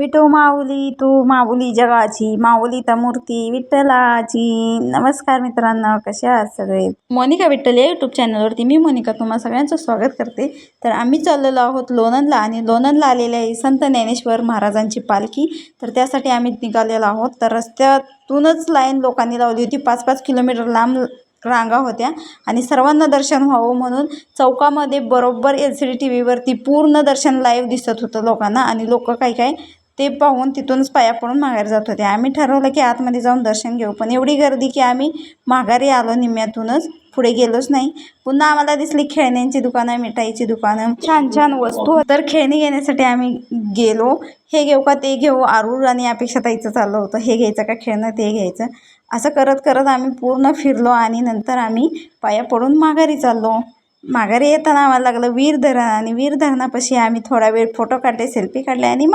विठो माऊली तू माऊली जगाची, माऊली मूर्ती विठ्ठलाची. नमस्कार मित्रांनो, कसे आहात सगळे? मोनिका विठ्ठल या यूट्यूब चॅनलवरती मी मोनिका तुम्हा सगळ्यांचं स्वागत करते. तर आम्ही चाललेलो आहोत लोणंदला आणि लोणंदला आलेले आहे संत ज्ञानेश्वर महाराजांची पालखी. तर त्यासाठी आम्ही निघालेलो आहोत. तर रस्त्यातूनच लाईन लोकांनी लावली होती, 5-5 किलोमीटर लांब रांगा होत्या आणि सर्वांना दर्शन व्हावं म्हणून चौकामध्ये बरोबर LCD TV वरती पूर्ण दर्शन लाईव्ह दिसत होतं लोकांना. आणि लोक काय ते पाहून तिथूनच पाया पडून माघारी जात होते. आम्ही ठरवलं की आतमध्ये जाऊन दर्शन घेऊ, पण एवढी गर्दी की आम्ही माघारी आलो, निम्म्यातूनच पुढे गेलोच नाही. पुन्हा आम्हाला दिसली खेळण्यांची दुकानं, मिठाईची दुकानं, छान छान वस्तू. तर खेळणी घेण्यासाठी आम्ही गेलो. हे घेऊ का ते घेऊ, आरूर आणि अपेक्षाताईचं चाललं होतं, हे घ्यायचं का खेळणं ते घ्यायचं. असं करत करत आम्ही पूर्ण फिरलो आणि नंतर आम्ही पाया पडून माघारी चाललो. माघारी येताना आम्हाला लागलं वीर धरण आणि वीर धरणापाशी आम्ही थोडा वेळ फोटो काढले, सेल्फी काढले आणि